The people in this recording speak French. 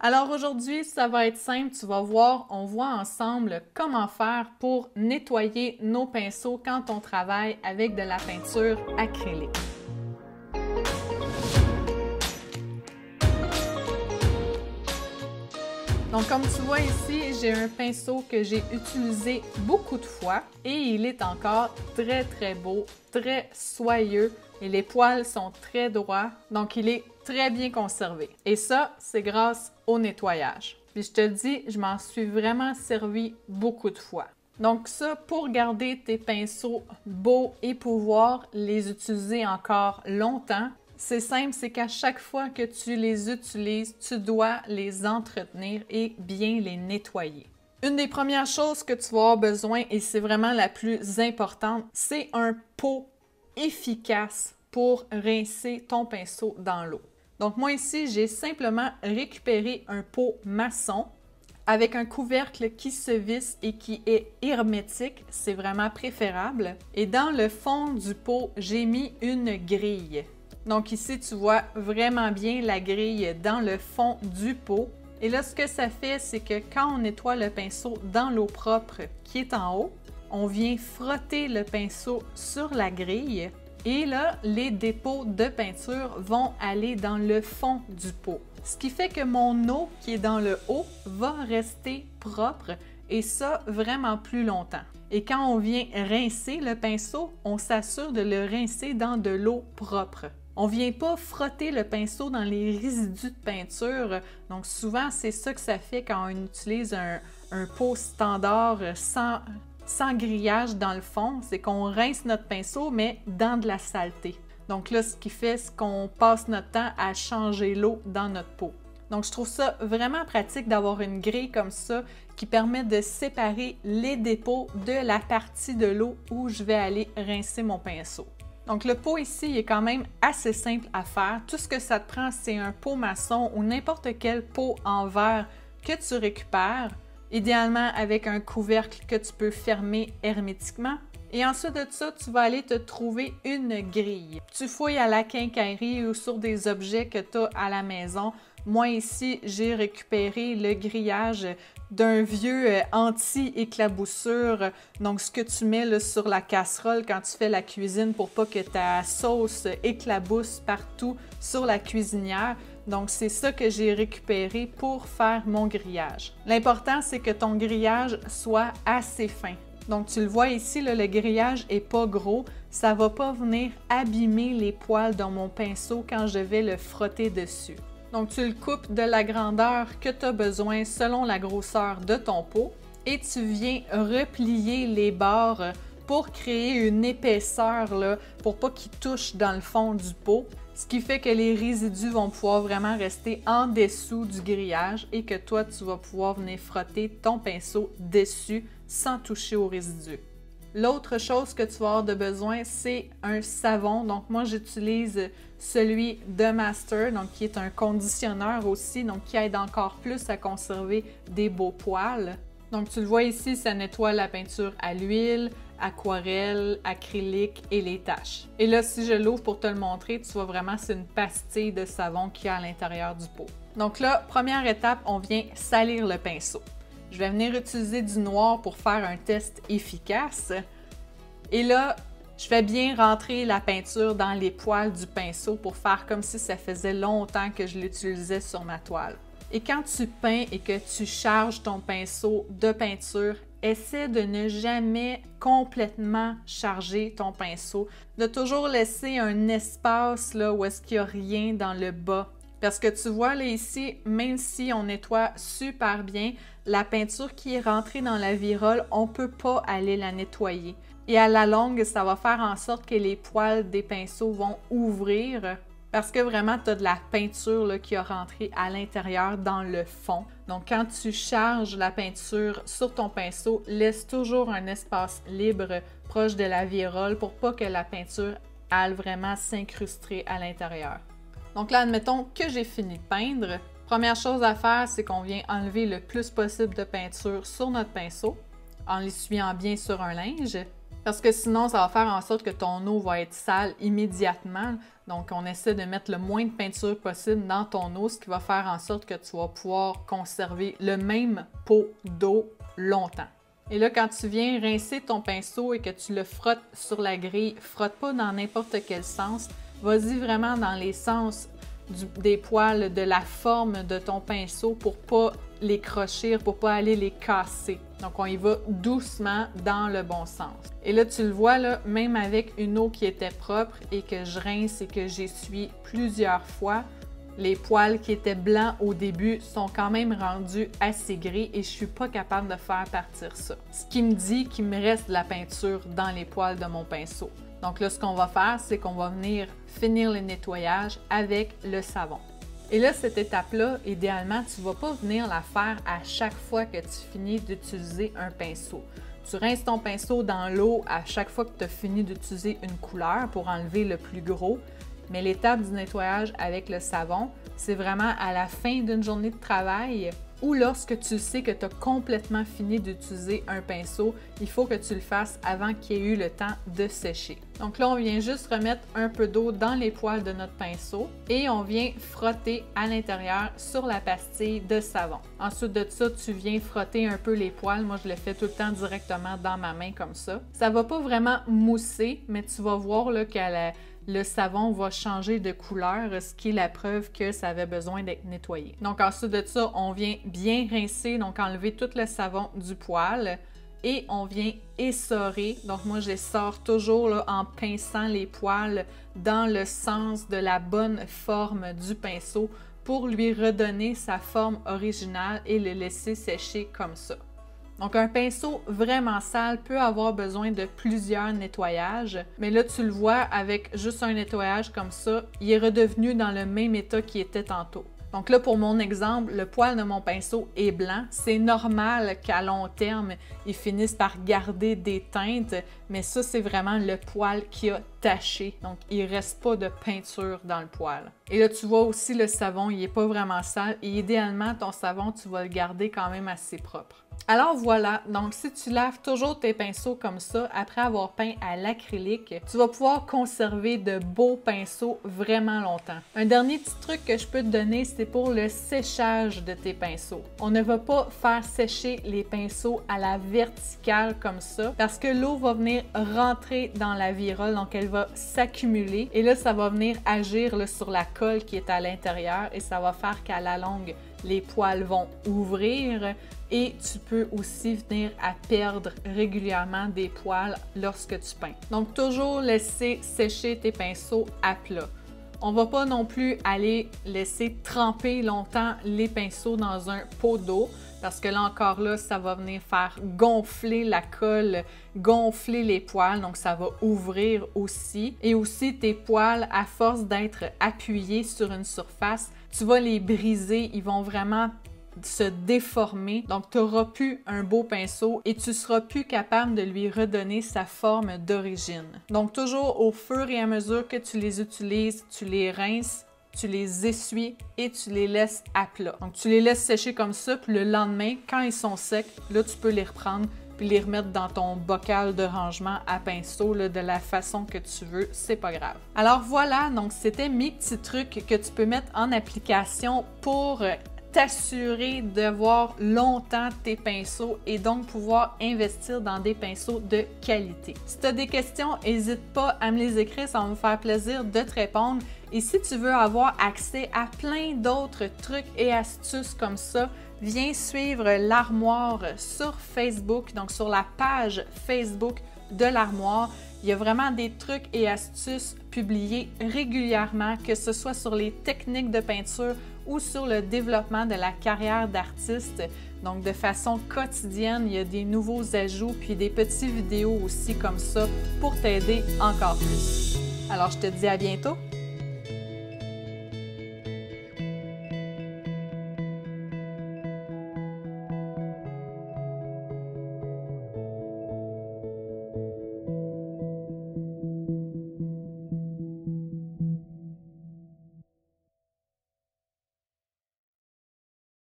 Alors aujourd'hui, ça va être simple, tu vas voir, on voit ensemble comment faire pour nettoyer nos pinceaux quand on travaille avec de la peinture acrylique. Donc comme tu vois ici, j'ai un pinceau que j'ai utilisé beaucoup de fois et il est encore très beau, très soyeux et les poils sont très droits, donc il est très bien conservé. Et ça, c'est grâce au nettoyage. Puis je te dis, je m'en suis vraiment servi beaucoup de fois. Donc ça, pour garder tes pinceaux beaux et pouvoir les utiliser encore longtemps, c'est simple, c'est qu'à chaque fois que tu les utilises, tu dois les entretenir et bien les nettoyer. Une des premières choses que tu vas avoir besoin, et c'est vraiment la plus importante, c'est un pot efficace pour rincer ton pinceau dans l'eau. Donc moi ici, j'ai simplement récupéré un pot maçon avec un couvercle qui se visse et qui est hermétique, c'est vraiment préférable. Et dans le fond du pot, j'ai mis une grille. Donc ici, tu vois vraiment bien la grille dans le fond du pot. Et là, ce que ça fait, c'est que quand on nettoie le pinceau dans l'eau propre qui est en haut, on vient frotter le pinceau sur la grille et là, les dépôts de peinture vont aller dans le fond du pot. Ce qui fait que mon eau qui est dans le haut va rester propre et ça vraiment plus longtemps. Et quand on vient rincer le pinceau, on s'assure de le rincer dans de l'eau propre. On ne vient pas frotter le pinceau dans les résidus de peinture. Donc souvent, c'est ça que ça fait quand on utilise un pot standard sans grillage dans le fond, c'est qu'on rince notre pinceau, mais dans de la saleté. Donc là, ce qui fait, c'est qu'on passe notre temps à changer l'eau dans notre pot. Donc je trouve ça vraiment pratique d'avoir une grille comme ça qui permet de séparer les dépôts de la partie de l'eau où je vais aller rincer mon pinceau. Donc le pot ici est quand même assez simple à faire. Tout ce que ça te prend, c'est un pot maçon ou n'importe quel pot en verre que tu récupères, idéalement avec un couvercle que tu peux fermer hermétiquement. Et ensuite de ça, tu vas aller te trouver une grille. Tu fouilles à la quincaillerie ou sur des objets que tu as à la maison. Moi ici, j'ai récupéré le grillage d'un vieux anti-éclaboussure. Donc, ce que tu mets là, sur la casserole quand tu fais la cuisine pour pas que ta sauce éclabousse partout sur la cuisinière. Donc, c'est ça que j'ai récupéré pour faire mon grillage. L'important, c'est que ton grillage soit assez fin. Donc, tu le vois ici, là, le grillage n'est pas gros. Ça ne va pas venir abîmer les poils dans mon pinceau quand je vais le frotter dessus. Donc, tu le coupes de la grandeur que tu as besoin selon la grosseur de ton pot et tu viens replier les bords pour créer une épaisseur là, pour pas qu'il touche dans le fond du pot. Ce qui fait que les résidus vont pouvoir vraiment rester en dessous du grillage et que toi, tu vas pouvoir venir frotter ton pinceau dessus sans toucher aux résidus. L'autre chose que tu vas avoir de besoin, c'est un savon. Donc moi, j'utilise celui de Master, donc qui est un conditionneur aussi, donc qui aide encore plus à conserver des beaux poils. Donc tu le vois ici, ça nettoie la peinture à l'huile, aquarelle, acrylique et les taches. Et là, si je l'ouvre pour te le montrer, tu vois vraiment, c'est une pastille de savon qu'il y a à l'intérieur du pot. Donc là, première étape, on vient salir le pinceau. Je vais venir utiliser du noir pour faire un test efficace. Et là, je vais bien rentrer la peinture dans les poils du pinceau pour faire comme si ça faisait longtemps que je l'utilisais sur ma toile. Et quand tu peins et que tu charges ton pinceau de peinture, essaie de ne jamais complètement charger ton pinceau, de toujours laisser un espace là où est-ce qu'il n'y a rien dans le bas. Parce que tu vois là ici, même si on nettoie super bien, la peinture qui est rentrée dans la virole, on ne peut pas aller la nettoyer. Et à la longue, ça va faire en sorte que les poils des pinceaux vont ouvrir parce que vraiment, tu as de la peinture là, qui a rentré à l'intérieur dans le fond. Donc, quand tu charges la peinture sur ton pinceau, laisse toujours un espace libre proche de la virole pour pas que la peinture aille vraiment s'incruster à l'intérieur. Donc là, admettons que j'ai fini de peindre. Première chose à faire, c'est qu'on vient enlever le plus possible de peinture sur notre pinceau en l'essuyant bien sur un linge. parce que sinon, ça va faire en sorte que ton eau va être sale immédiatement. Donc, on essaie de mettre le moins de peinture possible dans ton eau, ce qui va faire en sorte que tu vas pouvoir conserver le même pot d'eau longtemps. Et là, quand tu viens rincer ton pinceau et que tu le frottes sur la grille, frotte pas dans n'importe quel sens. Vas-y vraiment dans les sens des poils, de la forme de ton pinceau pour pas les crochir, pour pas aller les casser. Donc, on y va doucement dans le bon sens. Et là, tu le vois, là, même avec une eau qui était propre et que je rince et que j'essuie plusieurs fois, les poils qui étaient blancs au début sont quand même rendus assez gris et je suis pas capable de faire partir ça. Ce qui me dit qu'il me reste de la peinture dans les poils de mon pinceau. Donc là, ce qu'on va faire, c'est qu'on va venir finir le nettoyage avec le savon. Et là, cette étape-là, idéalement, tu ne vas pas venir la faire à chaque fois que tu finis d'utiliser un pinceau. Tu rinces ton pinceau dans l'eau à chaque fois que tu as fini d'utiliser une couleur pour enlever le plus gros. Mais l'étape du nettoyage avec le savon, c'est vraiment à la fin d'une journée de travail ou lorsque tu sais que tu as complètement fini d'utiliser un pinceau, il faut que tu le fasses avant qu'il y ait eu le temps de sécher. Donc là, on vient juste remettre un peu d'eau dans les poils de notre pinceau et on vient frotter à l'intérieur sur la pastille de savon. Ensuite de ça, tu viens frotter un peu les poils. Moi, je le fais tout le temps directement dans ma main comme ça. Ça va pas vraiment mousser, mais tu vas voir là, le savon va changer de couleur, ce qui est la preuve que ça avait besoin d'être nettoyé. Donc ensuite de ça, on vient bien rincer, donc enlever tout le savon du poil et on vient essorer. Donc moi, j'essore toujours là, en pinçant les poils dans le sens de la bonne forme du pinceau pour lui redonner sa forme originale et le laisser sécher comme ça. Donc, un pinceau vraiment sale peut avoir besoin de plusieurs nettoyages, mais là, tu le vois, avec juste un nettoyage comme ça, il est redevenu dans le même état qu'il était tantôt. Donc là, pour mon exemple, le poil de mon pinceau est blanc. C'est normal qu'à long terme, il finisse par garder des teintes, mais ça, c'est vraiment le poil qui a taché. Donc, il ne reste pas de peinture dans le poil. Et là, tu vois aussi le savon, il n'est pas vraiment sale. Et idéalement, ton savon, tu vas le garder quand même assez propre. Alors voilà, donc si tu laves toujours tes pinceaux comme ça, après avoir peint à l'acrylique, tu vas pouvoir conserver de beaux pinceaux vraiment longtemps. Un dernier petit truc que je peux te donner, c'est pour le séchage de tes pinceaux. On ne va pas faire sécher les pinceaux à la verticale comme ça, parce que l'eau va venir rentrer dans la virole, donc elle va s'accumuler, et là, ça va venir agir là, sur la colle qui est à l'intérieur, et ça va faire qu'à la longue, les poils vont ouvrir et tu peux aussi venir à perdre régulièrement des poils lorsque tu peins. Donc, toujours laisser sécher tes pinceaux à plat. On ne va pas non plus aller laisser tremper longtemps les pinceaux dans un pot d'eau parce que là encore là, ça va venir faire gonfler la colle, gonfler les poils, donc ça va ouvrir aussi. Et aussi tes poils, à force d'être appuyés sur une surface, tu vas les briser, ils vont vraiment se déformer. Donc, tu n'auras plus un beau pinceau et tu ne seras plus capable de lui redonner sa forme d'origine. Donc, toujours au fur et à mesure que tu les utilises, tu les rinces, tu les essuies et tu les laisses à plat. Donc, tu les laisses sécher comme ça, puis le lendemain, quand ils sont secs, là, tu peux les reprendre puis les remettre dans ton bocal de rangement à pinceau là, de la façon que tu veux, c'est pas grave. Alors voilà, donc c'était mes petits trucs que tu peux mettre en application pour t'assurer de voir longtemps tes pinceaux et donc pouvoir investir dans des pinceaux de qualité. Si tu as des questions, n'hésite pas à me les écrire, ça va me faire plaisir de te répondre. Et si tu veux avoir accès à plein d'autres trucs et astuces comme ça, viens suivre l'Armoire sur Facebook, donc sur la page Facebook de l'Armoire. Il y a vraiment des trucs et astuces publiés régulièrement, que ce soit sur les techniques de peinture ou sur le développement de la carrière d'artiste. Donc, de façon quotidienne, il y a des nouveaux ajouts puis des petites vidéos aussi comme ça pour t'aider encore plus. Alors, je te dis à bientôt!